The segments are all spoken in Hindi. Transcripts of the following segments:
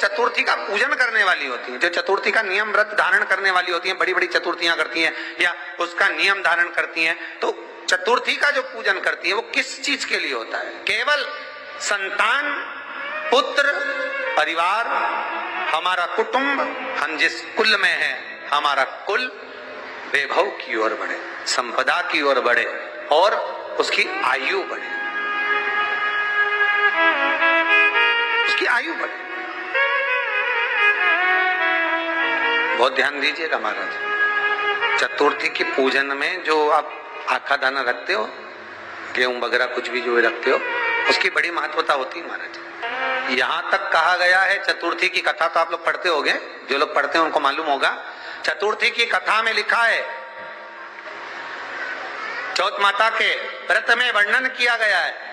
चतुर्थी का पूजन करने वाली होती हैं, जो चतुर्थी का नियम व्रत धारण करने वाली होती हैं, बड़ी बड़ी चतुर्थियां करती हैं या उसका नियम धारण करती हैं, तो चतुर्थी का जो पूजन करती है वो किस चीज के लिए होता है? केवल संतान, पुत्र, परिवार, हमारा कुटुंब, हम जिस कुल में है, हमारा कुल वैभव की ओर बढ़े, संपदा की ओर बढ़े और उसकी आयु बढ़े, उसकी आयु बढ़े। बहुत ध्यान दीजिएगा महाराज, चतुर्थी के पूजन में जो आप आखा दाना रखते हो, गेहूं वगैरह कुछ भी जो रखते हो, उसकी बड़ी महत्वता होती है महाराज। यहां तक कहा गया है, चतुर्थी की कथा तो आप लोग पढ़ते होंगे, जो लोग पढ़ते हैं उनको मालूम होगा, चतुर्थी की कथा में लिखा है, चौथ माता के व्रत में वर्णन किया गया है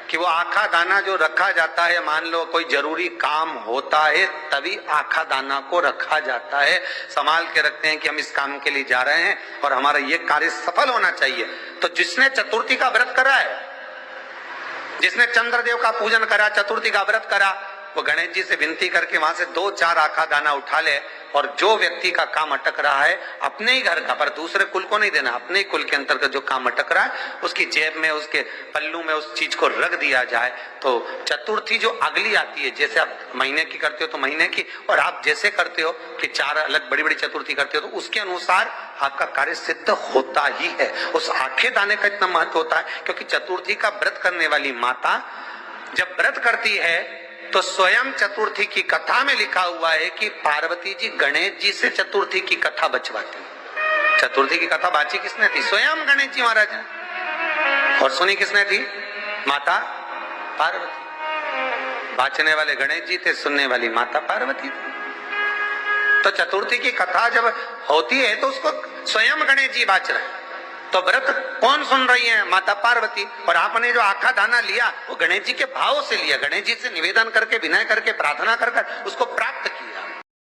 कि वो आखा दाना जो रखा जाता है, मान लो कोई जरूरी काम होता है तभी आखा दाना को रखा जाता है, संभाल के रखते हैं कि हम इस काम के लिए जा रहे हैं और हमारा ये कार्य सफल होना चाहिए। तो जिसने चतुर्थी का व्रत करा है, जिसने चंद्रदेव का पूजन करा, चतुर्थी का व्रत करा, वो गणेश जी से विनती करके वहां से 2-4 आखा दाना उठा ले और जो व्यक्ति का काम अटक रहा है अपने ही घर का, पर दूसरे कुल को नहीं देना, अपने ही कुल के अंतर्गत जो काम अटक रहा है उसकी जेब में, उसके पल्लू में उस चीज को रख दिया जाए। तो चतुर्थी जो अगली आती है, जैसे आप महीने की करते हो तो महीने की, और आप जैसे करते हो कि 4 अलग बड़ी बड़ी चतुर्थी करते हो तो उसके अनुसार आपका कार्य सिद्ध होता ही है। उस आखे दाने का इतना महत्व होता है क्योंकि चतुर्थी का व्रत करने वाली माता जब व्रत करती है तो स्वयं चतुर्थी की कथा में लिखा हुआ है कि पार्वती जी गणेश जी से चतुर्थी की कथा बचवाती। चतुर्थी की कथा बाची किसने थी? स्वयं गणेश जी महाराज ने। और सुनी किसने थी? माता पार्वती। बाचने वाले गणेश जी थे, सुनने वाली माता पार्वती थी। तो चतुर्थी की कथा जब होती है तो उसको स्वयं गणेश जी बाच रहे हैं, तो व्रत कौन सुन रही है? माता पार्वती। और आपने जो आखा दाना लिया वो गणेश जी के भाव से लिया, गणेश जी से निवेदन करके, विनय करके, प्रार्थना कर उसको प्राप्त किया।